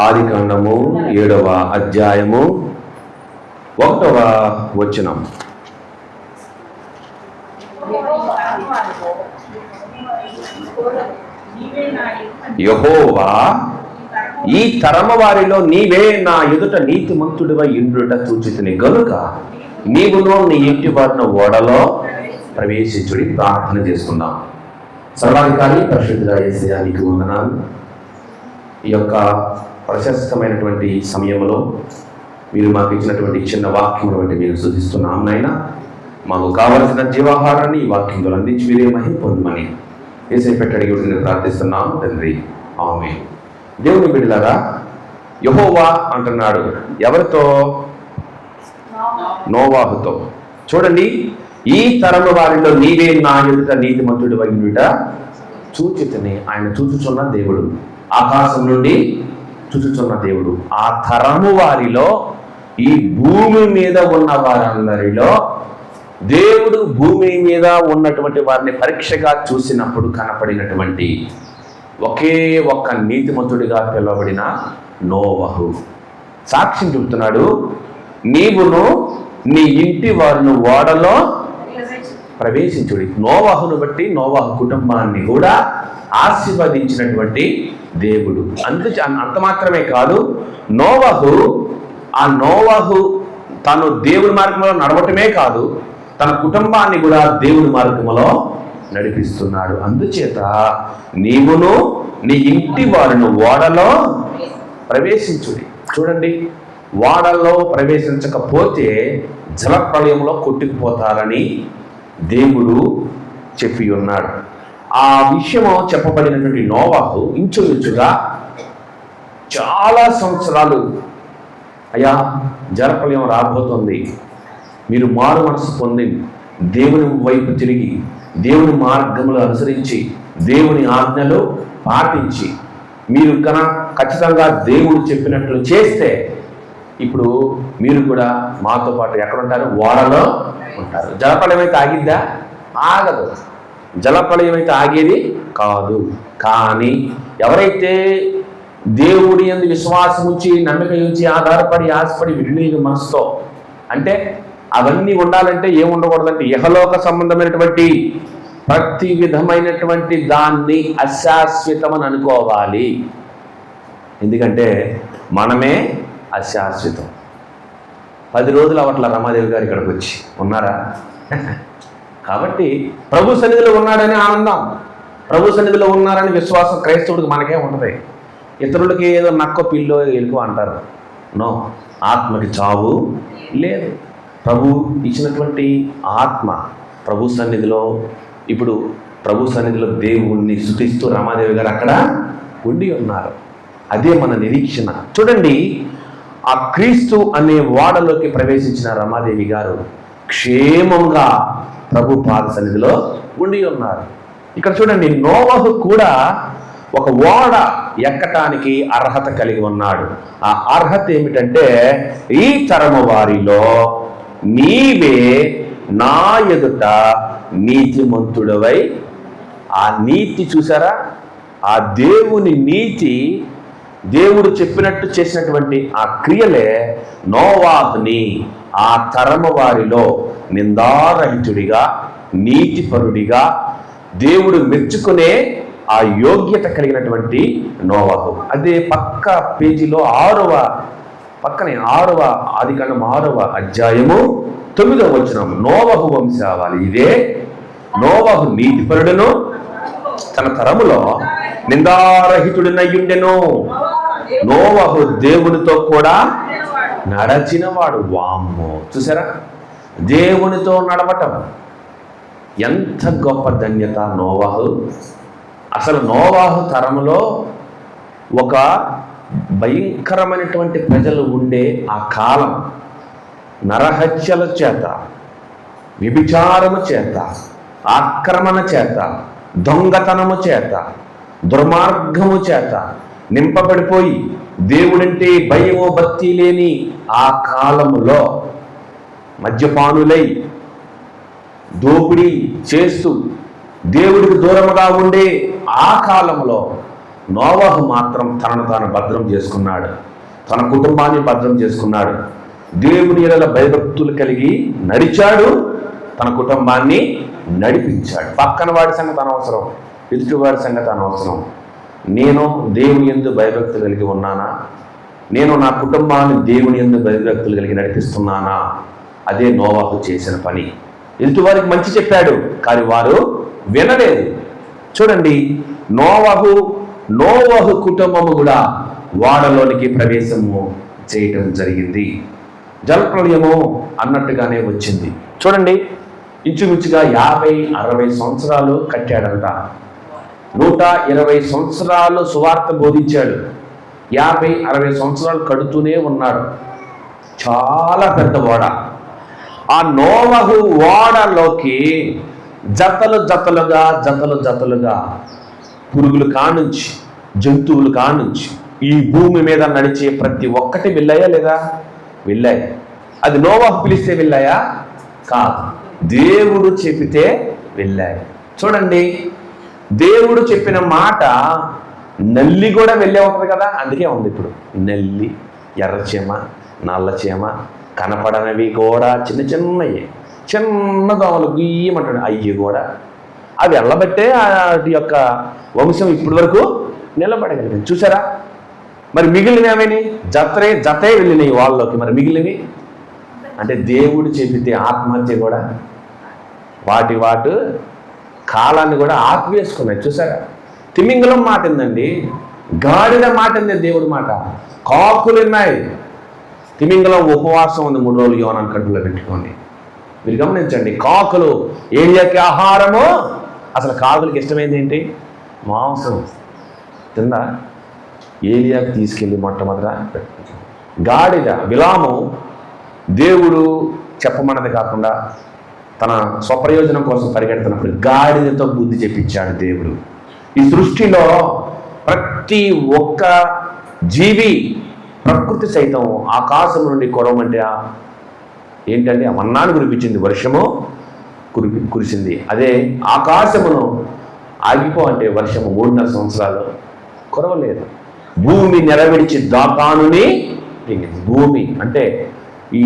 ఆదికాండము 7వ అధ్యాయము 1వ వచనం. యెహోవా, ఈ తరమ వారిలో నీవే నా ఎదుట నీతిమంతుడివై ఇండుట చూచితిని గనుక నీవును నీ ఇంటి వారిన ఓడలో ప్రవేశించుడి. ప్రార్థన చేసుకుందాం. సర్వాధికారి పరిశుద్ధుడా యేసయ్యా, నీకు వందనాలు. ఈ యొక్క ప్రశస్తమైనటువంటి సమయంలో మీరు మాకు ఇచ్చినటువంటి చిన్న వాక్యం బట్టి మీరు స్తుతిస్తున్నాం నాయన. మాకు కావలసిన జీవాహారాన్ని ఈ వాక్యంలో అందించి మీరే మహిమ పొందమని యేసయ్య పెట్టడి నేను ప్రార్థిస్తున్నాం తండ్రి, ఆమేన్. దేవుని బిడ్డలారా, యెహోవా అంటున్నాడు ఎవరితో? నోవాహుతో. చూడండి, ఈ తరము వారిలో నీవే నా ఎదుట నీతిమంతుడు వైండుట చూచితిని. ఆయన చూచుచున్న దేవుడు, ఆకాశం నుండి చూచుచున్న దేవుడు. ఆ తరము వారిలో, ఈ భూమి మీద ఉన్న వారందరిలో దేవుడు భూమి మీద ఉన్నటువంటి వారిని పరీక్షగా చూసినప్పుడు కనపడినటువంటి ఒకే ఒక్క నీతిమంతుడిగా పిలువబడిన నోవహు సాక్ష్యం చెబుతున్నాడు. నీవును నీ ఇంటి వారిని ఓడలో ప్రవేశించుడి. నోవహును బట్టి నోవహు కుటుంబాన్ని కూడా ఆశీర్వదించినటువంటి దేవుడు. అంత మాత్రమే కాదు, నోవహు తను దేవుని మార్గంలో నడవటమే కాదు, తన కుటుంబాన్ని కూడా దేవుని మార్గంలో నడిపిస్తున్నాడు. అందుచేత నీవును నీ ఇంటి వారిని ఓడలో ప్రవేశించుడి. చూడండి, ఓడలో ప్రవేశించకపోతే జలప్రళయంలో కొట్టుకుపోతారని దేవుడు చెప్పి ఉన్నాడు. ఆ విషయము చెప్పబడినటువంటి నోవాహు ఇంచుమించుగా చాలా సంవత్సరాలు, అయ్యా జలప్రళయం రాబోతుంది, మీరు మారు మనసు పొంది దేవుని వైపు తిరిగి దేవుని మార్గములు అనుసరించి దేవుని ఆజ్ఞలు పాటించి మీరు ఖచ్చితంగా దేవుడు చెప్పినట్లు చేస్తే ఇప్పుడు మీరు కూడా మాతో పాటు ఎక్కడ ఉంటారు? ఓడలో ఉంటారు. జలప్రళయం అయితే ఆగిద్దా? ఆగదు. జలప్రళయం అయితే ఆగేది కాదు. కానీ ఎవరైతే దేవుడి యందు విశ్వాసం ఉంచి, నమ్మిక ఉంచి, ఆధారపడి, ఆశపడి, విడినీయ మనసుతో, అంటే అవన్నీ ఉండాలంటే ఏం ఉండకూడదంటే ఇహలోక సంబంధమైనటువంటి ప్రతి విధమైనటువంటి దాన్ని అశాశ్వతమని అనుకోవాలి. ఎందుకంటే మనమే అశాశ్వతం. 10 రోజులు అవట్ల రమాదేవి గారు ఇక్కడికి వచ్చి ఉన్నారా? కాబట్టి ప్రభు సన్నిధిలో ఉన్నాడని ఆనందం, ప్రభు సన్నిధిలో ఉన్నారని విశ్వాసం క్రైస్తవుడికి మనకే ఉంటుంది. ఇతరులకి ఏదో నక్కో పిల్లో ఎలుకో అంటారు. నో, ఆత్మకి చావు లేదు. ప్రభు ఇచ్చినటువంటి ఆత్మ ప్రభు సన్నిధిలో, ఇప్పుడు ప్రభు సన్నిధిలో దేవుణ్ణి స్తుతిస్తూ రమాదేవి గారు అక్కడ ఉండి ఉన్నారు. అదే మన నిరీక్షణ. చూడండి, ఆ క్రీస్తు అనే ఓడలోకి ప్రవేశించిన రమాదేవి గారు క్షేమంగా ప్రభు పాద సన్నిధిలో ఉండి ఉన్నారు. ఇక్కడ చూడండి, నోవహు కూడా ఒక ఓడ ఎక్కటానికి అర్హత కలిగి ఉన్నాడు. ఆ అర్హత ఏమిటంటే, ఈ తరము వారిలో నీవే నా ఎదుట నీతిమంతుడవై. ఆ నీతి చూసారా? ఆ దేవుని నీతి, దేవుడు చెప్పినట్టు చేసినటువంటి ఆ క్రియలే నోవాహుని ఆ తరము వారిలో నిందారహితుడిగా, నీతిపరుడిగా, దేవుడు మెచ్చుకునే ఆ యోగ్యత కలిగినటువంటి నోవహు. అదే పక్క పేజీలో 6వ ఆదికాండం 6వ అధ్యాయము 9వ వచనం. నోవహు వంశావళి ఇదే. నోవహు నీతిపరుడును, తన తరములో నిందారహితుడినయ్యుండెను. నోవహు దేవునితో కూడా నడచినవాడు. వామ్మో, చూసారా? దేవునితో నడవటం ఎంత గొప్ప ధన్యత నోవహు. అసలు నోవహు తరములో ఒక భయంకరమైనటువంటి ప్రజలు ఉండే ఆ కాలం, నరహత్యల చేత, వ్యభిచారము చేత, ఆక్రమణ చేత, దొంగతనము చేత, దుర్మార్గము చేత నింపబడిపోయి దేవుడంటే భయము భక్తి లేని ఆ కాలములో మద్యపానులై దోపిడీ చేస్తూ దేవుడికి దూరముగా ఉండే ఆ కాలంలో నోవహు మాత్రం తనను తాను భద్రం చేసుకున్నాడు, తన కుటుంబాన్ని భద్రం చేసుకున్నాడు. దేవుని యెడల భయభక్తులు కలిగి నడిచాడు, తన కుటుంబాన్ని నడిపించాడు. పక్కన వాడి సంగతి అనవసరం, ఎదుటివాడి సంగతి అనవసరం. నేను దేవుని యందు భయభక్తులు కలిగి ఉన్నానా? నేను నా కుటుంబాన్ని దేవుని యందు భయభక్తులు కలిగి నడిపిస్తున్నానా? అదే నోవహు చేసిన పని. ఎదుటివారికి మంచి చెప్పాడు, కానీ వారు వినలేదు. చూడండి, నోవహు కుటుంబము కూడా ఓడలోనికి ప్రవేశము చేయటం జరిగింది. జలప్రళయము అన్నట్టుగానే వచ్చింది. చూడండి, ఇంచుమించుగా 50-60 సంవత్సరాలు కట్టాడంట. 120 సంవత్సరాలు సువార్త బోధించాడు. 50-60 సంవత్సరాలు కడుతూనే ఉన్నాడు. చాలా పెద్ద ఓడ. ఆ నోవహు ఓడలోకి జతలుగా పురుగులు కానుంచి, జంతువులు కానుంచి, ఈ భూమి మీద నడిచే ప్రతి ఒక్కటి వెళ్ళాయా లేదా? వెళ్ళాయి. అది నోవహు పిలిస్తే వెళ్ళాయా? కాదు, దేవుడు చెప్పితే వెళ్ళాయి. చూడండి, దేవుడు చెప్పిన మాట నల్లి కూడా వెళ్ళే ఉంటుంది కదా, అందుకే ఉంది ఇప్పుడు నల్లి, ఎర్రచీమ, నల్లచీమ, కనపడనవి కూడా చిన్న దోమలు గుయ్యమంటాడు, అయ్యి కూడా అవి వెళ్ళబట్టే వాటి యొక్క వంశం ఇప్పటి వరకు నిలబడగలిగింది. చూసారా? మరి మిగిలినవి ఏమైనా జతే వెళ్ళినాయి వాళ్ళలోకి. మరి మిగిలినవి అంటే దేవుడు చెప్పితే ఆత్మహత్య కూడా వాటి కాలాన్ని కూడా ఆపివేసుకున్నాయి. చూసారా? తిమింగలం మాట ఏందండి, గాడిద మాట ఏంది దేవుడి మాట, కాకులు ఉన్నాయి. తిమింగలం ఉపవాసం ఉంది 3 రోజులు యోనాను కడుపులో పెట్టుకోండి. మీరు గమనించండి, కాకులు ఏలియాకి ఆహారము. అసలు కాకులకి ఇష్టమైంది ఏంటి? మాంసం. తిందా? ఏలియాకి తీసుకెళ్ళి మొట్టమొదట గాడిద. బిలాము దేవుడు చెప్పమన్నది కాకుండా తన స్వప్రయోజనం కోసం పరిగెడుతున్నప్పుడు గాడిదతో బుద్ధి చెప్పించాడు దేవుడు. ఈ సృష్టిలో ప్రతి ఒక్క జీవి, ప్రకృతి సైతం ఆకాశం నుండి కురవమంటే ఏంటంటే ఆ మన్నాను కురిపించింది, వర్షము కురిసింది. అదే ఆకాశమును ఆగిపో అంటే వర్షము 3.5 సంవత్సరాలు కురవలేదు. భూమి నెరవేర్చి దాతానుని భూమి అంటే ఈ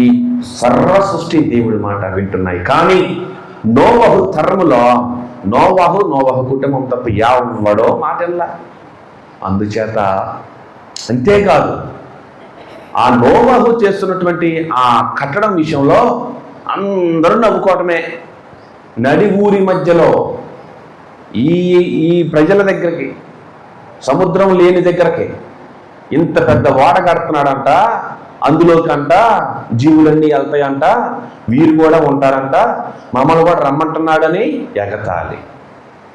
సర్వ సృష్టి దేవుడి మాట వింటున్నాయి. కానీ నోవహు తరములో నోవహు కుటుంబం తప్ప ఎవడో మాటల్లా. అందుచేత అంతేకాదు, ఆ నోవహు చేస్తున్నటువంటి ఆ కట్టడం విషయంలో అందరూ నవ్వుకోవటమే. నడి ఊరి మధ్యలో ఈ ప్రజల దగ్గరికి, సముద్రం లేని దగ్గరకి ఇంత పెద్ద ఓడ కడుతున్నాడంట. అందులోకంట జీవులన్నీ వెళ్తాయంట, వీరు కూడా ఉంటారంట, మమ్మల్ని కూడా రమ్మంటున్నాడని ఎగతాళి.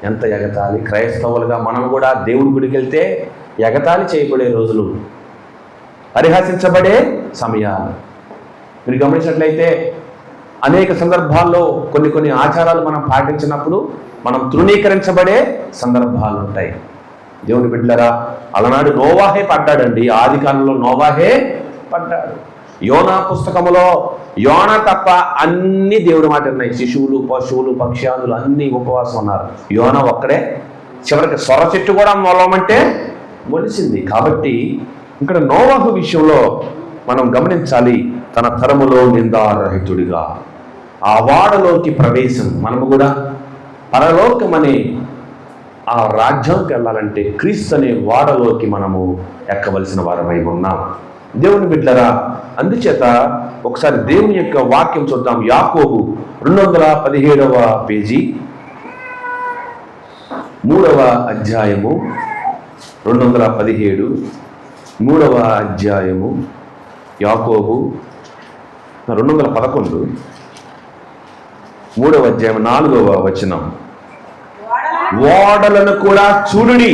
ఎంత ఎగతాళి! క్రైస్తవులుగా మనం కూడా దేవుడి గుడికి వెళ్తే ఎగతాళి చేయబడే రోజులు, పరిహసించబడే సమయాలు. మీరు గమనించినట్లయితే అనేక సందర్భాల్లో కొన్ని ఆచారాలు మనం పాటించినప్పుడు మనం తృణీకరించబడే సందర్భాలు ఉంటాయి. దేవుని బిడ్డలారా, అలనాడు నోవాహే పడ్డాడండి. ఆది కాలంలో నోవాహే పడ్డాడు. యోనా పుస్తకములో యోనా తప్ప అన్ని దేవుడి మాట ఉన్నాయి. శిశువులు, పశువులు, పక్షాదులు అన్ని ఉపవాసం ఉన్నారు. యోనా ఒక్కడే చివరికి సొర చెట్టు కూడా మొలమంటే మొలిసింది. కాబట్టి ఇక్కడ నోవహు విషయంలో మనం గమనించాలి, తన తరములో నిందారహితుడిగా ఆ వాడలోకి ప్రవేశం. మనము కూడా పరలోకమనే ఆ రాజ్యంకి వెళ్ళాలంటే క్రీస్తు అనే వాడలోకి మనము ఎక్కవలసిన వారమై ఉన్నాం. దేవుని బిడ్డలారా, అందుచేత ఒకసారి దేవుని యొక్క వాక్యం చూద్దాం. యాకోబు 217వ పేజీ 3వ అధ్యాయము 217 3వ అధ్యాయము యాకోబు 211 3వ అధ్యాయం 4వ వచనం. ఓడలను కూడా చూడుడి,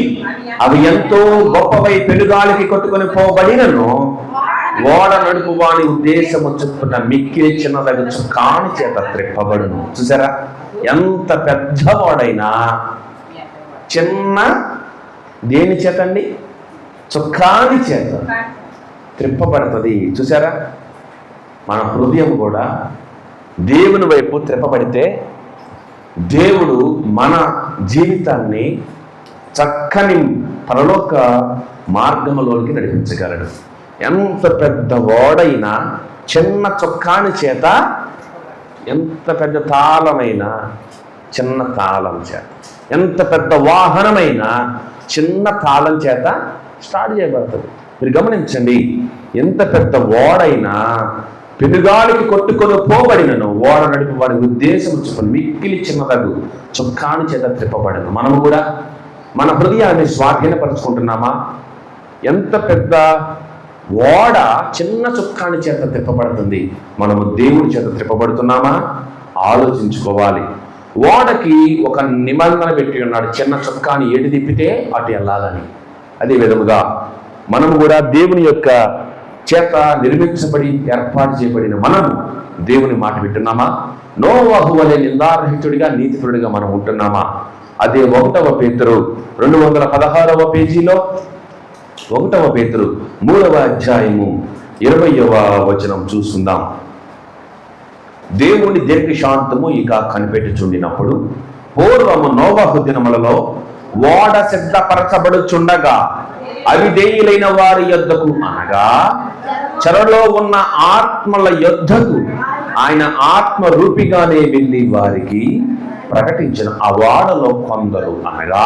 అవి ఎంతో గొప్పవై పెనుగాలికి కొట్టుకొని పోబడినను ఓడ నడుపు వాని ఉద్దేశము చొప్పున మిక్కిలి చిన్నదగు చుక్కాని చేత త్రిప్పబడును. చూసారా? ఎంత పెద్ద ఓడైనా చిన్న దేని చేత అండి? చుక్కాని చేత త్రిప్పబడుతుంది. చూసారా? మన హృదయం కూడా దేవుని వైపు త్రిప్పబడితే దేవుడు మన జీవితాన్ని చక్కని పరలోక మార్గంలోకి నడిపించగలడు. ఎంత పెద్ద ఓడైనా చిన్న చొక్కాని చేత, ఎంత పెద్ద తాళమైనా చిన్న తాళం చేత, ఎంత పెద్ద వాహనమైనా చిన్న తాళం చేత స్టార్ట్ చేయబడుతుంది. మీరు గమనించండి, ఎంత పెద్ద ఓడైనా పెనుగాలికి కొట్టుకొని పోబడినను ఓడ నడిపి వాడి ఉద్దేశం చెప్పని మిక్కిలి చిన్నదగు చొక్కాని చేత త్రిప్పబడను. మనము కూడా మన హృదయాన్ని స్వాధీనపరుచుకుంటున్నామా? ఎంత పెద్ద ఓడ చిన్న చొక్కాని చేత త్రిప్పబడుతుంది, మనము దేవుడి చేత త్రిప్పబడుతున్నామా? ఆలోచించుకోవాలి. ఓడకి ఒక నిబంధన పెట్టి ఉన్నాడు, చిన్న చొక్కాని ఎటు తిప్పితే అటు వెళ్ళాలని. అదే విధముగా మనము కూడా దేవుని యొక్క చేత నిర్మించబడి ఏర్పాటు చేయబడిన మనము దేవుని మాట వింటున్నామా? నోవహు వలె నిందారహితుడిగా నీతిపరుడిగా మనం ఉంటున్నామా? అదే 1 పేతురు 216వ పేజీలో 1 పేతురు 3వ అధ్యాయము 20వ వచనం చూస్తుందాం. దేవుని దీర్ఘశాంతము ఇక కనిపెట్టుచుండినప్పుడు పూర్వము నోవహు దినములలో ఓడ సిద్ధపరచబడుచుండగా అవిధేయులైన వారి యొద్దకు, అనగా చెరలో ఉన్న ఆత్మల యొద్దకు ఆయన ఆత్మ రూపిగానే వెళ్ళి వారికి ప్రకటించిన ఆ ఓడలో కొందరు, అనగా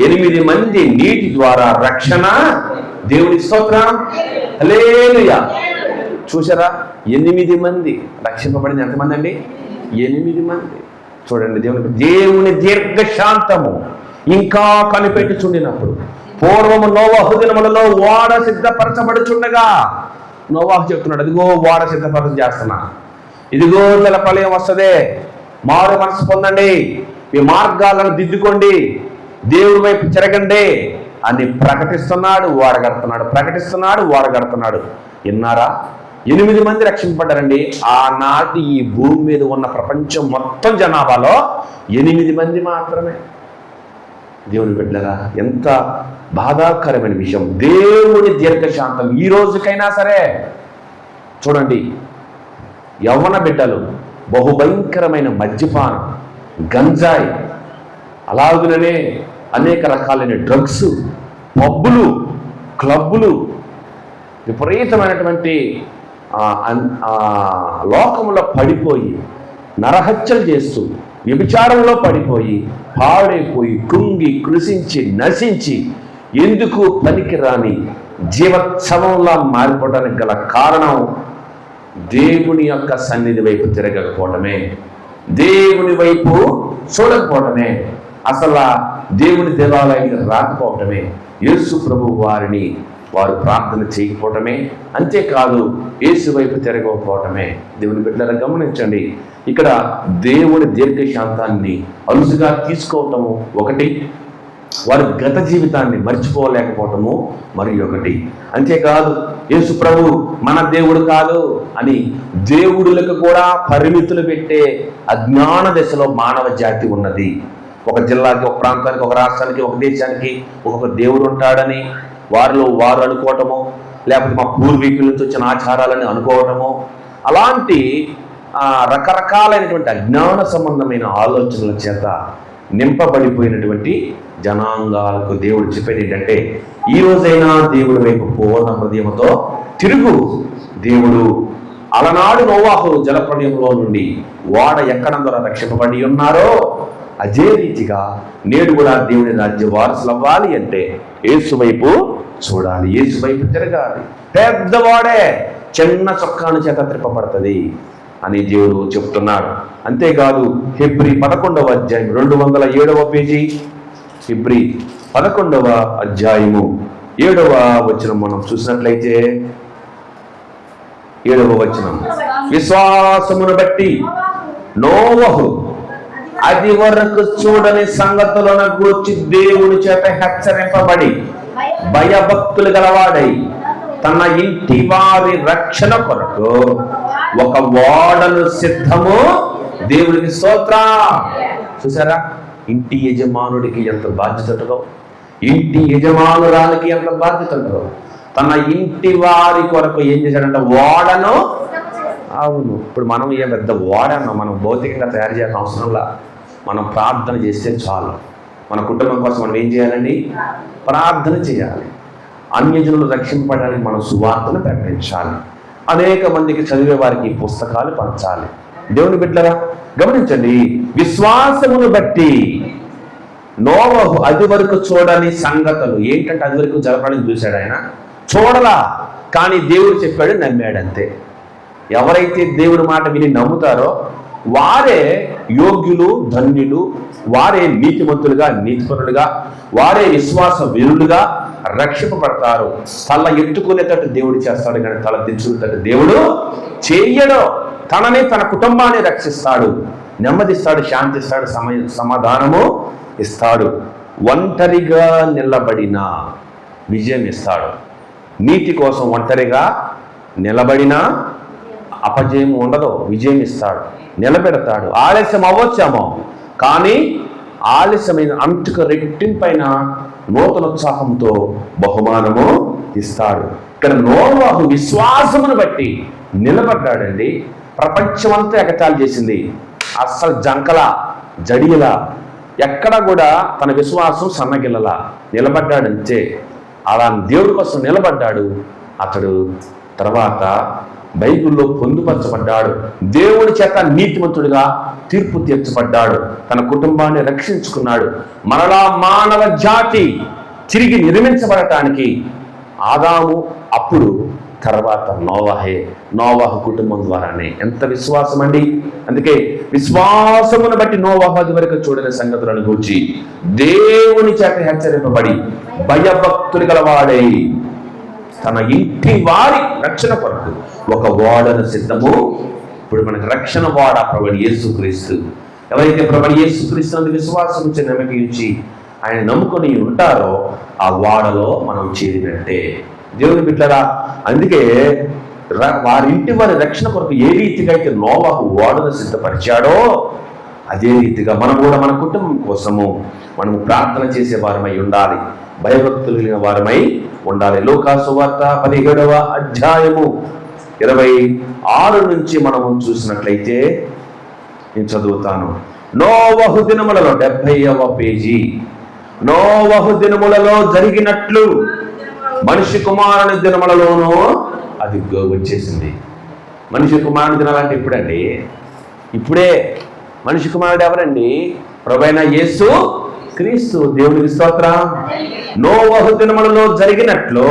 8 మంది నీటి ద్వారా రక్షణ. దేవుని స్తోత్రం, హల్లెలూయా. చూసారా, 8 మంది రక్షింపబడింది. ఎంతమంది అండి? 8 మంది. చూడండి, దేవుని దీర్ఘశాంతము ఇంకా కనిపెట్టుచుండినప్పుడు పూర్వము నోవహు దినములలో ఓడ సిద్ధపరచబడుచుండగా, నోవహు చెప్తున్నాడు, ఇదిగో ఓడ సిద్ధపరచ చేస్తున్నా, ఇదిగో జల ప్రళయం వస్తుంది, మారు మనసు పొందండి, మీ మార్గాలను దిద్దుకోండి, దేవుడి వైపు తిరగండి అని ప్రకటిస్తున్నాడు, ఓడగడుతున్నాడు. విన్నారా? 8 మంది రక్షింపబడ్డారండి. ఆనాటి ఈ భూమి మీద ఉన్న ప్రపంచం మొత్తం జనాభాలో 8 మంది మాత్రమే. దేవుని బిడ్డలారా, ఎంత బాధాకరమైన విషయం. దేవుని దీర్ఘశాంతం ఈ రోజుకైనా సరే చూడండి, యవ్వన బిడ్డలు బహుభయంకరమైన మద్యపానం, గంజాయి, అలాగనే అనేక రకాలైన డ్రగ్స్, పబ్బులు, క్లబ్బులు, విపరీతమైనటువంటి లోకంలో పడిపోయి నరహత్యలు చేస్తూ వ్యభిచారంలో పడిపోయి పాడైపోయి కృంగి కృషించి నశించి ఎందుకు పనికిరాని జీవోత్సవంలా మారిపోవడానికి గల కారణం దేవుని యొక్క సన్నిధి వైపు తిరగకపోవటమే, దేవుని వైపు చూడకపోవటమే, అసలు దేవుని దేవాలయానికి రాకపోవటమే, యేసు ప్రభు వారిని వారు ప్రార్థన చేయకపోవటమే, అంతేకాదు యేసు వైపు తిరగకపోవటమే. దేవుని బిడ్డలారా గమనించండి, ఇక్కడ దేవుని దీర్ఘశాంతాన్ని అలుసుగా తీసుకోవటము ఒకటి, వారి గత జీవితాన్ని మర్చిపోలేకపోవటము మరి ఒకటి. అంతేకాదు యేసు ప్రభు మన దేవుడు కాదు అని దేవుడులకు కూడా పరిమితులు పెట్టే అజ్ఞాన దశలో మానవ జాతి ఉన్నది. ఒక జిల్లాకి, ఒక ప్రాంతానికి, ఒక రాష్ట్రానికి, ఒక దేశానికి ఒక్కొక్క దేవుడు ఉంటాడని వారిలో వారు అనుకోవటము, లేకపోతే మా పూర్వీకుల నుంచి వచ్చిన ఆచారాలని అనుకోవటము, అలాంటి రకరకాలైనటువంటి అజ్ఞాన సంబంధమైన ఆలోచనల చేత నింపబడిపోయినటువంటి జనాంగాలకు దేవుడు చెప్పేది ఏంటంటే, ఈ రోజైనా దేవుడి వైపు పూర్ణ హృదయంతో తిరుగు. దేవుడు అలనాడు నోవాహు జలప్రళయంలో నుండి ఓడ ఎక్కడం ద్వారా రక్షింపబడి ఉన్నారో అదే రీతిగా నేడు కూడా దేవుని రాజ్య వారసులు అవ్వాలి అంటే యేసు వైపు చూడాలి, యేసు వైపు తిరగాలి. పెద్దవాడే చిన్న చొక్కాను చేత త్రిప్పబడుతుంది అని దేవుడు చెప్తున్నాడు. అంతేకాదు హెబ్రీ 11వ అధ్యాయం 207వ పేజీ, హెబ్రీ 11వ అధ్యాయము 7వ వచనం మనం చూసినట్లయితే 7వ వచనం, విశ్వాసమును బట్టి నోవహు అది వరకు చూడని సంగతులను గూర్చి దేవుని చేత హెచ్చరింపబడి భయభక్తులు గలవాడై తన ఇంటి వారి రక్షణ కొరకు ఒక ఓడను సిద్ధము. దేవునికి స్తోత్రం. చూసారా, ఇంటి యజమానుడికి ఎంత బాధ్యత ఉంటుందో, ఇంటి యజమానురాలకి ఎంత బాధ్యత ఉంటుందో. తన ఇంటి వారి కొరకు ఏం చేశాడంటే ఓడను. అవును, ఇప్పుడు మనం ఏ పెద్ద ఓడను మనం భౌతికంగా తయారు చేయాల్సిన అవసరంలా మనం ప్రార్థన చేస్తే చాలు. మన కుటుంబం కోసం మనం ఏం చేయాలండి? ప్రార్థన చేయాలి. అన్యజనులు రక్షింపడానికి మనం సువార్తను ప్రకటించాలి. అనేక మందికి చదివే వారికి పుస్తకాలు పంచాలి. దేవుని బిడ్డలారా గమనించండి, విశ్వాసమును బట్టి నోవహు అది వరకు చూడని సంగతులు ఏంటంటే, అది వరకు జలప్రళయం చూశాడు ఆయన, చూడలా, కానీ దేవుడు చెప్పాడు, నమ్మాడంతే. ఎవరైతే దేవుని మాట విని నమ్ముతారో వారే యోగ్యులు, ధన్యులు, వారే నీతిమంతులుగా, నీతిపరులుగా, వారే విశ్వాస వీరులుగా రక్షింపబడతారు. తల ఎత్తుకునేటట్టు దేవుడు చేస్తాడు, కానీ తల దించుకునేటట్టు దేవుడు చేయడు. తనని, తన కుటుంబాన్ని రక్షిస్తాడు, నెమ్మదిస్తాడు, శాంతిస్తాడు, సమాధానము ఇస్తాడు. ఒంటరిగా నిలబడిన విజయం ఇస్తాడు. నీతి కోసం ఒంటరిగా నిలబడిన అపజయం ఉండదు, విజయం ఇస్తాడు, నిలబెడతాడు. ఆలస్యం అవ్వచ్చేమో, కానీ ఆలస్యమైన అంతకు రెట్టింపైన నూతన ఉత్సాహంతో బహుమానము ఇస్తాడు. ఇక్కడ నోవహు విశ్వాసమును బట్టి నిలబడ్డాడండి. ప్రపంచమంతా ఎగతాళి చేసింది, అస్సలు జంకల జడియల, ఎక్కడ కూడా తన విశ్వాసం సన్నగిల్లలా నిలబడ్డాడంతే. అలా దేవుడి కోసం నిలబడ్డాడు. అతడు తర్వాత బైబిల్లో పొందుపరచబడ్డాడు. దేవుడి చేత నీతిమంతుడిగా తీర్పు తీర్చబడ్డాడు. తన కుటుంబాన్ని రక్షించుకున్నాడు. మరలా మానవ జాతి తిరిగి నిర్మించబడటానికి ఆదాము, అప్పుడు తర్వాత నోవహే, నోవహు కుటుంబం ద్వారానే. ఎంత విశ్వాసం అండి! అందుకే విశ్వాసమును బట్టి నోవహు అది వరకు చూడని సంగతులను గూర్చి దేవుని చేత హెచ్చరింపబడి భయభక్తులు గలవాడై తన ఇంటి వారి రక్షణ కొరకు ఒక ఓడను సిద్ధము. ఇప్పుడు మనకు రక్షణ ఓడ ప్రభువైన యేసుక్రీస్తు. ఎవరైతే ప్రభువైన యేసుక్రీస్తు నందు విశ్వాసం ఉంచి నమ్మకం ఉంచి ఆయన నమ్ముకొని ఉంటారో ఆ ఓడలో మనం చేరినట్టే. దేవుని బిడ్డలారా, అందుకే వారింటి వారి రక్షణ కొరకు ఏ రీతిగా అయితే నోవహు ఓడను సిద్ధపరిచాడో అదే రీతిగా మనం కూడా మన కుటుంబం కోసము మనము ప్రార్థన చేసే వారమై ఉండాలి, భయభక్తులు కలిగిన వారమై ఉండాలి. లూకా సువార్త 17వ అధ్యాయము 26 నుంచి మనము చూసినట్లయితే నేను చదువుతాను. నోవహు దినములలో 70వ పేజీ. నోవహు దినములలో జరిగినట్లు మనిషి కుమారుని దినములలోనూ అది వచ్చేసింది. మనిషి కుమారుని దినాలంటే ఎప్పుడండి? ఇప్పుడే. మనిషి కుమారుడు ఎవరండి? ప్రభువైన యేసు క్రీస్తు. దేవునికి స్తోత్రం. నోవహు దినములలో జరిగినట్లు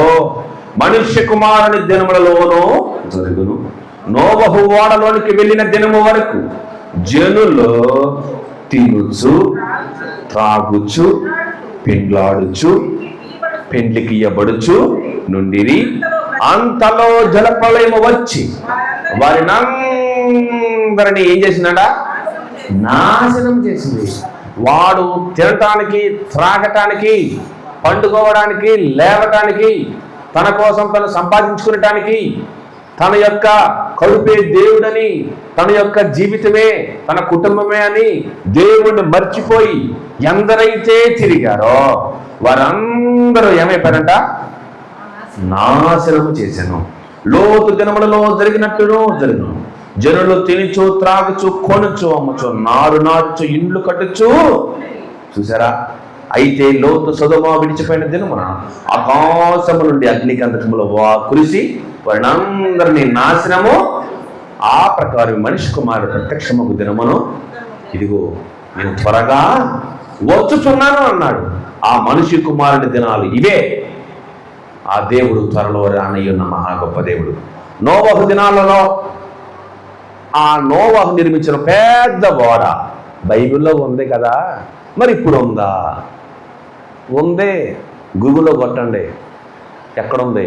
మనుష్య కుమారుని దినములలోనూ జరుగును. నోవహు ఓడలోనికి వెళ్ళిన దినము వరకు జనులు తినుచు, త్రాగుచు, పెండ్లాడుచు, పెండ్లికి ఇయ్యబడుచు నుండిరి. అంతలో జలప్రళయము వచ్చి వారిని అందరినీ ఏం చేసిందట? నాశనం చేసింది. వాడు తినటానికి, త్రాగటానికి, పండుకోవడానికి, లేవటానికి, తన కోసం తను సంపాదించుకునటానికి, తన యొక్క కడుపే దేవుడని, తన యొక్క జీవితమే తన కుటుంబమే అని దేవుణ్ణి మర్చిపోయి ఎందరైతే తిరిగారో వారందరూ ఏమైపోయారంట? నాశనము చేశాను. లోతు దినములలో జరిగినట్టును జరుగును. జనులు తినుచు, త్రాగుచు, కొనుచు, అమ్ముచు, నారు నార్చు, ఇండ్లు కట్టుచు. చూసారా? అయితే లోతు సొదొమ విడిచిపోయిన దినమున ఆకాశము నుండి అగ్నిగంధకములు కురిసి వారినందరినీ నాశనము. ఆ ప్రకారం మనిషి కుమారుడు ప్రత్యక్షమగు దినమును ఇదిగో నేను త్వరగా వచ్చుచున్నాను అన్నాడు. ఆ మనిషి కుమారుని దినాలు ఇవే. ఆ దేవుడు త్వరలో రానయ్యున్న మహా గొప్ప దేవుడు. నోవహు దినాలలో ఆ నోవహు నిర్మించిన పెద్ద ఓడ బైబిల్లో ఉంది కదా, మరి ఇప్పుడు ఉందా? ఉందే. గూగుల్లో కొట్టండి, ఎక్కడుంది?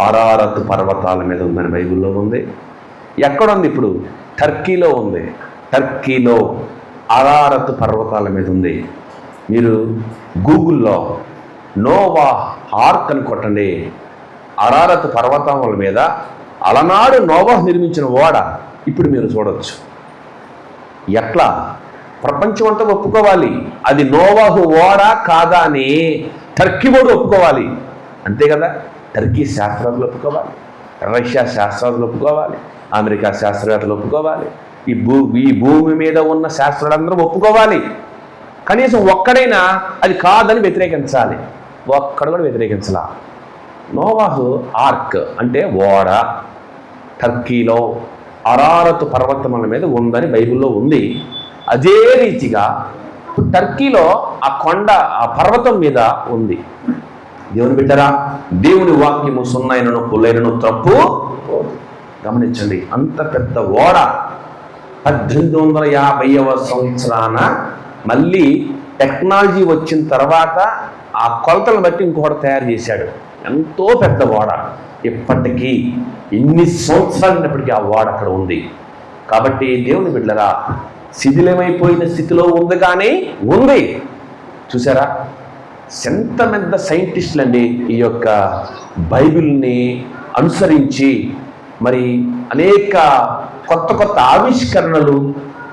అరారత్ పర్వతాల మీద ఉందని బైబిల్లో ఉంది. ఎక్కడుంది ఇప్పుడు? టర్కీలో ఉంది. టర్కీలో అరారత్ పర్వతాల మీద ఉంది. మీరు గూగుల్లో నోవా ఆర్క్ అని కొట్టండి. అరారత్ పర్వతాల మీద అలనాడు నోవహు నిర్మించిన ఓడ ఇప్పుడు మీరు చూడవచ్చు. ఎట్లా? ప్రపంచం అంతా ఒప్పుకోవాలి అది నోవహు ఓడ కాదా అని. టర్కీ వాడు ఒప్పుకోవాలి, అంతే కదా. టర్కీ శాస్త్రవేత్తలు ఒప్పుకోవాలి, రష్యా శాస్త్రవేత్తలు ఒప్పుకోవాలి, అమెరికా శాస్త్రవేత్తలు ఒప్పుకోవాలి, ఈ భూమి మీద ఉన్న శాస్త్రవేత్తలందరూ ఒప్పుకోవాలి. కనీసం ఒక్కడైనా అది కాదని వ్యతిరేకించాలి. ఒక్కడు కూడా వ్యతిరేకించలా. నోవాహు ఆర్క్ అంటే ఓడ టర్కీలో అరారతు పర్వతముల మీద ఉందని బైబిల్లో ఉంది. అదే రీతిగా టర్కీలో ఆ కొండ ఆ పర్వతం మీద ఉంది. దేవుని బిడ్డరా, దేవుని వాక్యము సున్నైనను పుల్లైనను తప్పు. గమనించండి, అంత పెద్ద ఓడ 1850వ సంవత్సరాన మళ్ళీ టెక్నాలజీ వచ్చిన తర్వాత ఆ కొలతలను బట్టి ఇంకొకటి తయారు చేశాడు. ఎంతో పెద్ద ఓడ. ఇప్పటికీ ఎన్ని సంవత్సరాలైనప్పటికీ ఆ ఓడ అక్కడ ఉంది. కాబట్టి దేవుని బిడ్డరా, శిథిలమైపోయిన స్థితిలో ఉంది కానీ ఉంది. చూసారా, ఎంతమంది సైంటిస్టులు అండి ఈ యొక్క బైబిల్ని అనుసరించి మరి అనేక కొత్త కొత్త ఆవిష్కరణలు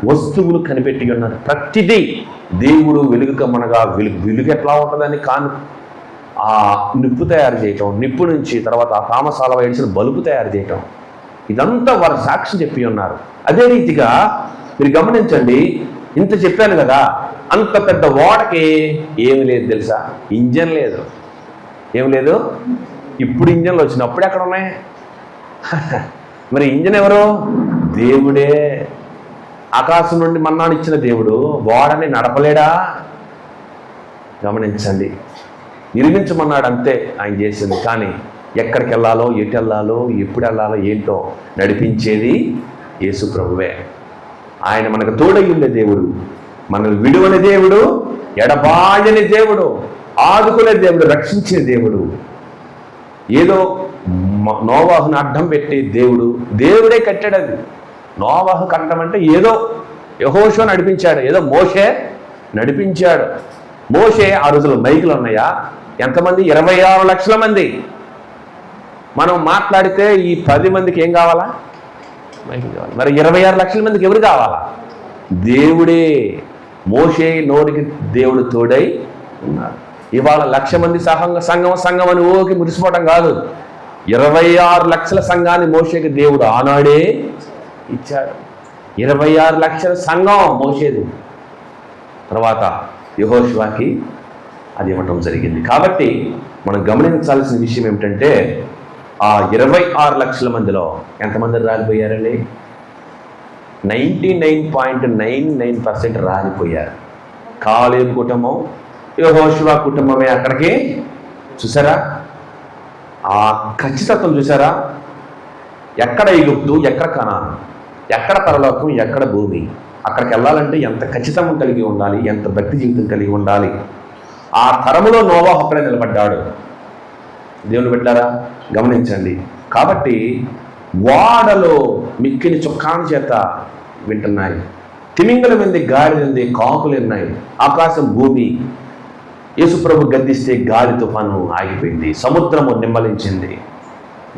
వస్తువులు కనిపెట్టి ఉన్నారు. ప్రతిదీ దేవుడు వెలుగు కమ్మనగా వెలుగు ఎట్లా ఉంటుందని కాను ఆ నిప్పు తయారు చేయటం, నిప్పు నుంచి తర్వాత ఆ థామస్ ఆల్వా ఎడిసన్ బల్బు తయారు చేయటం, ఇదంతా వారు సాక్ష్యం చెప్పి ఉన్నారు. అదే రీతిగా మీరు గమనించండి, ఇంత చెప్పాను కదా, అంత పెద్ద ఓడకి ఏమి లేదు తెలుసా, ఇంజన్ లేదు. ఏం లేదు. ఇప్పుడు ఇంజన్లు వచ్చినప్పుడు ఎక్కడ ఉన్నాయి? మరి ఇంజన్ ఎవరు? దేవుడే. ఆకాశం నుండి మన్నాను ఇచ్చిన దేవుడు ఓడని నడపలేడా? గమనించండి, నిర్మించమన్నాడు అంతే ఆయన చేసింది. కానీ ఎక్కడికి వెళ్ళాలో, ఎటు వెళ్ళాలో, ఎప్పుడు వెళ్ళాలో ఏంటో నడిపించేది యేసు ప్రభువే. ఆయన మనకు తోడై ఉండే దేవుడు, మనల్ని విడువని దేవుడు, ఎడబాయని దేవుడు, ఆదుకునే దేవుడు, రక్షించే దేవుడు. ఏదో నోవాహుని అడ్డం పెట్టే దేవుడు, దేవుడే కట్టాడు. అది నోవాహు కట్టడం అంటే ఏదో యెహోషువ నడిపించాడు, ఏదో మోషే నడిపించాడు. మోషే ఆ రోజుల్లో మైకులు ఉన్నాయా? ఎంతమంది? 26 లక్షల మంది. మనం మాట్లాడితే ఈ 10 మందికి ఏం కావాలా? మైకులు కావాలి. మరి 26 లక్షల మందికి ఎవరు కావాలా? దేవుడే. మోషే నోటికి దేవుడు తోడై ఉన్నాడు. ఇవాళ 1,00,000 మంది సంఘం అని ఓకి మురిసిపోవటం కాదు. 26 లక్షల సంఘాన్ని మోషేకి దేవుడు ఆనాడే ఇచ్చాడు. 26 లక్షల సంఘం మోషేది. తర్వాత యెహోషువకి అది ఇవ్వటం జరిగింది. కాబట్టి మనం గమనించాల్సిన విషయం ఏమిటంటే, ఆ 26 లక్షల మందిలో ఎంతమంది రాలిపోయారండి? 99.99% రాలిపోయారు. కాలేబు కుటుంబం, యెహోషువ కుటుంబమే అక్కడికి. చూసారా ఆ ఖచ్చితత్వం? చూసారా, ఎక్కడ ఈగుప్తు, ఎక్కడ కనాను, ఎక్కడ పరలోకం, ఎక్కడ భూమి. అక్కడికి వెళ్ళాలంటే ఎంత ఖచ్చితం కలిగి ఉండాలి, ఎంత భక్తి జీవితం కలిగి ఉండాలి. ఆ తరములో నోవాహు అక్కడే నిలబడ్డాడు. దేవుని బిడ్డలారా గమనించండి. కాబట్టి వాడలో మిక్కిలి చుక్కాని చేత వింటున్నాయి, తిమింగలం ఉంది, గాలి ఉంది, కాకులు ఉన్నాయి, ఆకాశం భూమి. యేసుప్రభు గద్దిస్తే గాలి తుఫాను ఆగిపోయింది, సముద్రము నిమ్మలించింది.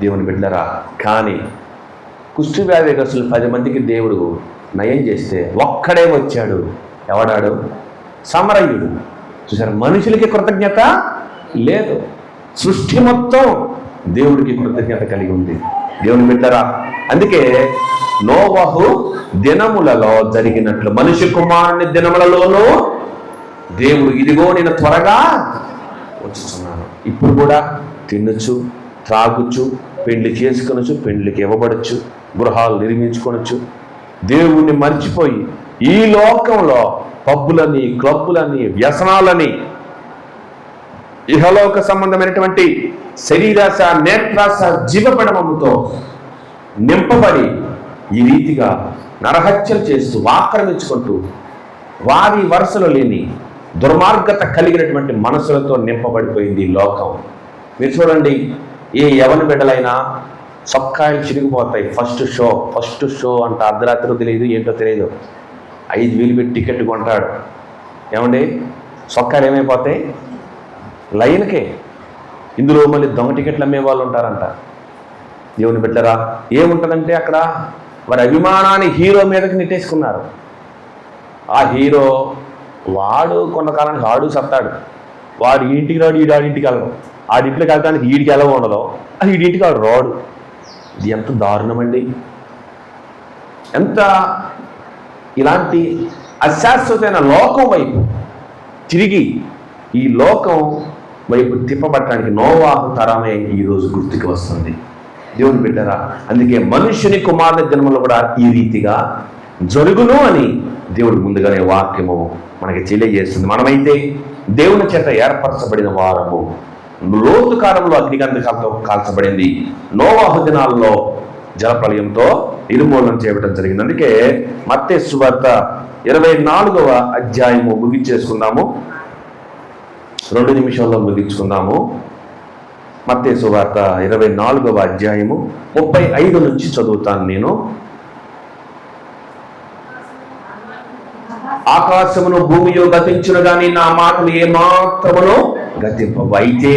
దేవుని బిడ్డలారా, కానీ కుష్టు వ్యాధిగ్రస్తులు 10 మందికి దేవుడు నయం చేస్తే ఒక్కడే వచ్చాడు. ఎవడాడు? సమరయుడు. చూసారు, మనుషులకి కృతజ్ఞత లేదు, సృష్టి మొత్తం దేవుడికి కృతజ్ఞత కలిగి ఉంది. దేవుని బిడ్డలారా, అందుకే నోవహు దినములలో జరిగినట్లు మనిషి కుమారుని దినములలోనూ దేవుడు ఇదిగో నేను త్వరగా వచ్చుచున్నాను. ఇప్పుడు కూడా తినొచ్చు, త్రాగుచ్చు, పెండ్లి చేసుకొనొచ్చు, పెండ్లికి ఇవ్వబడచ్చు, గృహాలు నిర్మించుకొనొచ్చు. దేవుణ్ణి మర్చిపోయి ఈ లోకంలో పబ్బులని, క్లబ్బులని, వ్యసనాలని, ఇహలోక సంబంధమైనటువంటి శరీరాశ, నేత్రాశ, జీవపడమముతో నింపబడి ఈ రీతిగా నరహత్యలు చేస్తూ ఆక్రమించుకుంటూ వారి వరుసలో లేని దుర్మార్గత కలిగినటువంటి మనసులతో నింపబడిపోయింది ఈ లోకం. మీరు చూడండి, ఏ యవన బిడ్డలైనా చొక్కాయలు చిరిగిపోతాయి. ఫస్ట్ షో అంట, అర్ధరాత్రి తెలియదు, ఏంటో తెలియదు, 5,000 పెట్టి టికెట్ కొంటాడు. ఏమండి, చొక్కాయలు ఏమైపోతాయి? లైన్కే. ఇందులో మళ్ళీ దొంగ టికెట్లు అమ్మే వాళ్ళు ఉంటారంట. దేవుని బిడ్డరా, ఏముంటుందంటే అక్కడ వారి అభిమానాన్ని హీరో మీదకి నెట్టేసుకున్నారు. ఆ హీరో వాడు కొంతకాలానికి ఆడు సత్తాడు. వాడు ఇంటికి రాడు, ఈడింటికి వెళ్ళడం, ఆడింటికి వెళ్ళడానికి ఈడికి ఎలా ఉండదు, అది ఈడింటికి వాడు రాడు. ఇది ఎంత దారుణమండి! ఎంత ఇలాంటి అశాశ్వతమైన లోకం వైపు తిరిగి ఈ లోకం వైపు తిప్పబట్టడానికి నోవాహు తరమే ఈరోజు గుర్తుకు వస్తుంది. దేవుని బిడ్డరా, అందుకే మనుష్యుని కుమారుని జన్మలో కూడా ఈ రీతిగా జరుగును అని దేవుడు ముందుగానే వాక్యము మనకి తెలియజేస్తుంది. మనమైతే దేవుని చేత ఏర్పరచబడిన వారము. లోతు కాలంలో అగ్నిగంధకాలతో కాల్చబడింది. నోవాహు దినాల్లో జలప్రలయంతో నిర్మూలన చేయడం జరిగింది. అందుకే మత్తయి సువార్త 24వ అధ్యాయము ముగించేసుకుందాము. 2 నిమిషాల్లో ముగించుకుందాము. మత్తయి సువార్త 24వ అధ్యాయము 35 నుంచి చదువుతాను నేను. ఆకాశమును భూమియో గతించును గాని నా మాటలు ఏమాత్రమును గతింపవు. అయితే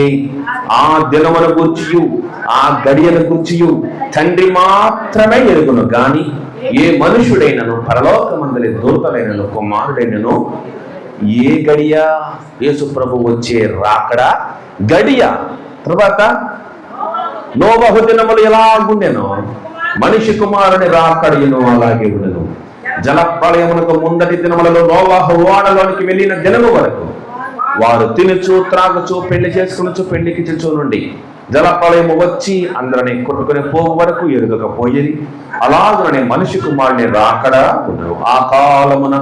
ఆ దినమును గూర్చియు ఆ గడియను గూర్చియు తండ్రి మాత్రమే ఎరుగును గాని ఏ మనుషుడైనను పరలోకమందలి దూతలైనను కుమారుడైనను ఏ గడియ యేసు ప్రభు వచ్చే రాకడా గడియ తర్వాత నోవహు దినములు ఎలాగుండెనో మనిషి కుమారుని రాకడయును అలాగే ఉండెను. జలప్రలయమునకు ముందటి దినములలో నోవహు ఓడలోనికి వెళ్ళిన దినము వరకు వారు తినుచు త్రాగుచు పెళ్లి చేసుకునొచ్చు పెళ్లికి చెచ్చు నుండి జలప్రలయము వచ్చి అందరిని కొట్టుకుని పోవు వరకు ఎరుగకపోయేది. అలాగనే మనిషి కుమారుని రాకడా ఉండరు. ఆ కాలమున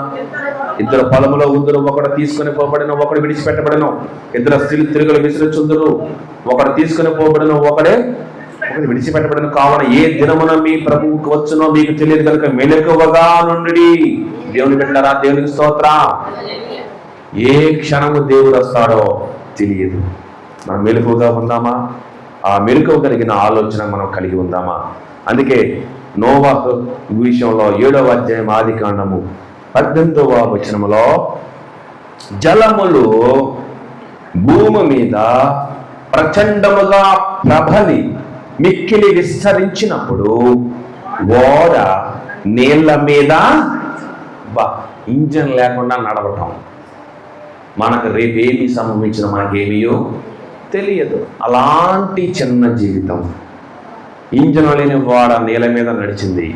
2 పొలములో ఉందరు, ఒకడు తీసుకుని పోబడిన ఒకడు విడిచిపెట్టబడను. 2 స్త్రీలు తిరుగులు విసిరుచుందరు, ఒకడు తీసుకుని పోబడిన ఒకడు విడిచిపెట్టబడను. కావున ఏ దినమున మీ ప్రభువుకు వచ్చునో మీకు తెలియదు కనుక మెలకువగా నుండి. దేవుని బిడ్డలారా, దేవునికి స్తోత్రం. ఏ క్షణము దేవుడు వస్తాడో తెలియదు. మనం మెలకువగా ఉందామా? ఆ మెలకువ కలిగిన ఆలోచన మనం కలిగి ఉందామా? అందుకే నోవాహు విషయంలో 7వ అధ్యాయం ఆదికాండము 18వ వచనములో జలములు భూమి మీద ప్రచండముగా ప్రబలి మిక్కిలి విస్తరించినప్పుడు ఓడ నీళ్ల మీద ఇంజన్ లేకుండా నడవటం. మనకు రేపేమి సంభవించిన మనకేమీయో తెలియదు. అలాంటి చిన్న జీవితం, ఇంజన్ లేని ఓడ నీళ్ళ మీద నడిచింది.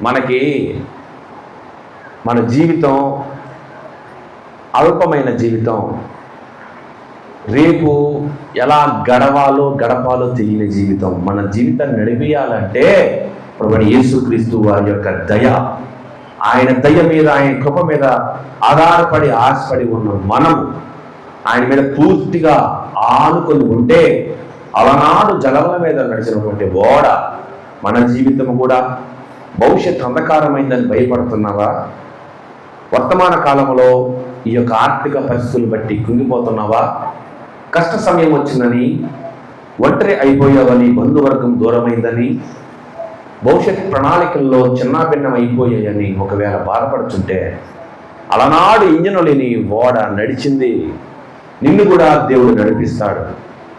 మనకి మన జీవితం అల్పమైన జీవితం. రేపు ఎలా గడపాలో తెలియని జీవితం. మన జీవితాన్ని నడిపియాలంటే ప్రభువైన యేసుక్రీస్తు వారి యొక్క దయ, ఆయన దయ మీద, ఆయన కృప మీద ఆధారపడి ఆశపడి ఉన్న మనము ఆయన మీద పూర్తిగా ఆనుకొని ఉంటే అలనాడు జలముల మీద నడిచినటువంటి ఓడ మన జీవితం కూడా భవిష్యత్ అంధకారమైందని భయపడుతున్నావా? వర్తమాన కాలంలో ఈ యొక్క ఆర్థిక పరిస్థితులు బట్టి కుంగిపోతున్నావా? కష్ట సమయం వచ్చిందని, ఒంటరి అయిపోయావని, బంధువర్గం దూరమైందని, భవిష్యత్ ప్రణాళికల్లో చిన్నాభిన్నం అయిపోయాయని ఒకవేళ బాధపడుతుంటే అలనాడు ఇంజను లేని ఓడ నడిచింది. నిన్ను కూడా దేవుడు నడిపిస్తాడు,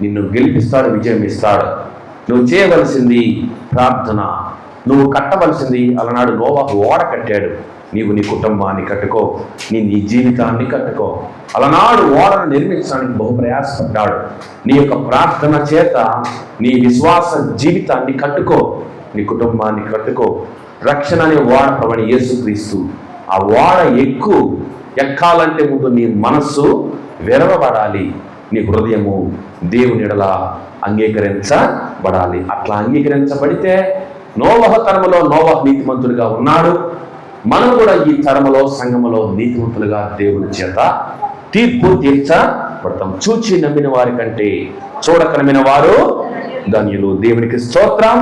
నిన్ను గెలిపిస్తాడు, విజయం ఇస్తాడు. నువ్వు చేయవలసింది ప్రార్థన. నువ్వు కట్టవలసింది, అలనాడు నోవాహు ఓడ కట్టాడు, నీవు నీ కుటుంబాన్ని కట్టుకో, నీ జీవితాన్ని కట్టుకో. అలనాడు ఓడను నిర్మించడానికి బహు ప్రయాసపడ్డాడు. నీ యొక్క ప్రార్థన చేత నీ విశ్వాస జీవితాన్ని కట్టుకో, నీ కుటుంబాన్ని కట్టుకో. రక్షణ అనే ఓడ ప్రభువైన యేసుక్రీస్తు. ఆ ఓడ ఎక్కాలంటే ముందు నీ మనస్సు విరవబడాలి, నీ హృదయము దేవుని ఎడల అంగీకరించబడాలి. అట్లా అంగీకరించబడితే నోవహు తరములో నోవహు నీతిమంతుడిగా ఉన్నాడు. మనం కూడా ఈ తరములో సంఘములో నీతిమంతులుగా దేవుని చేత తీర్పు తీర్చబడతాం. చూచి నమ్మిన వారి కంటే చూడక నమ్మిన వారు ధన్యులు. దేవునికి స్తోత్రం.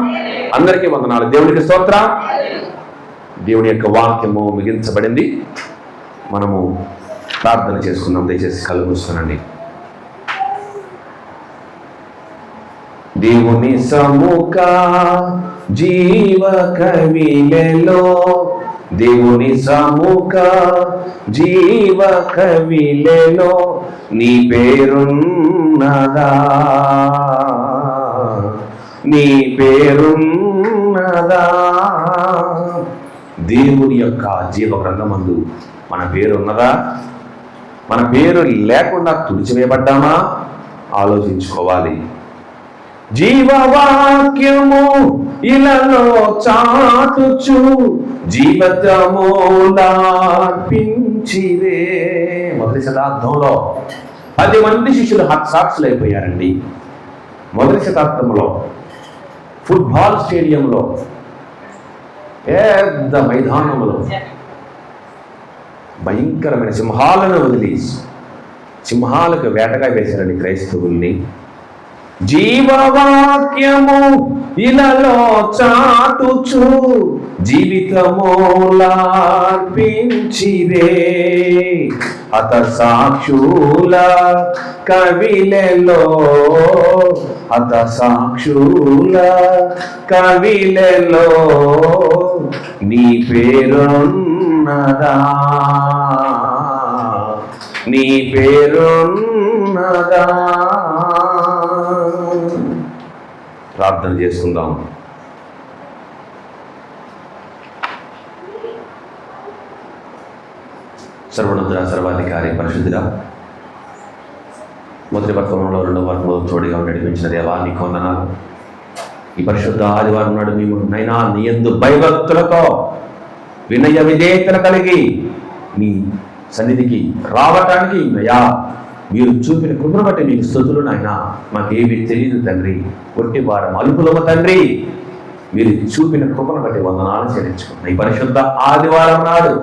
అందరికీ వందనాలు. దేవునికి స్తోత్రం. దేవుని యొక్క వాక్యము ముగించబడింది. మనము ప్రార్థన చేసుకుందాం. దయచేసి కళ్ళు మూసుకోనండి. దేవుని సముఖ జీవ కవిలలో, దేవుని సముఖ జీవ కవిలలో నీ పేరున్నదా, నీ పేరున్నదా. దేవుని యొక్క జీవ గ్రంథమందు మన పేరు ఉన్నదా? మన పేరు లేకుండా తుడిచివేయబడ్డామా? ఆలోచించుకోవాలి. జీవవాక్యము ఇలలో చాటుచు జీవితములార్పించిరే. మొదటి శతాబ్దంలో 10 మంది శిష్యులు హతసాక్షులు అయిపోయారండి. మొదటి శతాబ్దంలో ఫుట్బాల్ స్టేడియంలో, పెద్ద మైదానంలో భయంకరమైన సింహాలను వదిలి సింహాలకు వేటగా వేశారండి క్రైస్తవుల్ని. జీవవాక్యము ఇలలో చాటుచు జీవితమూలార్పించిరే హత సాక్షుల కవిలలో, హత సాక్షుల కవిలలో నీ పేరున్నదా, నీ పేరున్నదా. ప్రార్థన చేసుకుందాం. సర్వోన్నతుడా, సర్వాధికారి, పరిశుద్ధుడా, మొదటి వర్తమానంలో 2వ వర్తమానంలో తోడుగా నడిపించిన దేవా నీకు వందనాలు. ఈ పరిశుద్ధ ఆదివారం నాడు మేము నైనా నీ యందు భయభక్తులతో వినయ విధేయతలు కలిగి నీ సన్నిధికి రావటానికి అయ్యా మీరు చూపిన కృపను బట్టి మీకు స్తుతులు నాయన. మాకేమీ తెలియదు తండ్రి, ఒట్టి వారం అల్పులము తండ్రి. మీరు చూపిన కృపను బట్టి వందనాలు చెల్లించుకున్నాం. ఈ పరిశుద్ధ ఆదివారం నాడు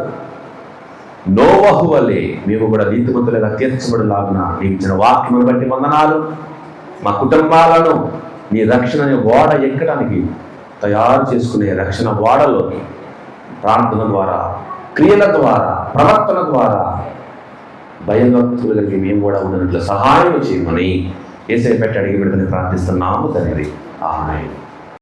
నోవహు వలె మేము కూడా నీతిమంతులుగా తీర్చబడలాగున నీకు ఇచ్చిన వాక్యమును బట్టి వందనాలు. మా కుటుంబాలను నీ రక్షణ ఓడ ఎక్కడానికి తయారు చేసుకునే రక్షణ ఓడలోకి ప్రార్థన ద్వారా, క్రియల ద్వారా, ప్రవర్తన ద్వారా భయభక్తులు కలిగి మేము కూడా ఉన్నట్లు సహాయం చేయమని యేసయ్య పెట్టి అడిగి పెడతని ప్రార్థిస్తున్నాము తండ్రి. ఆమేన్.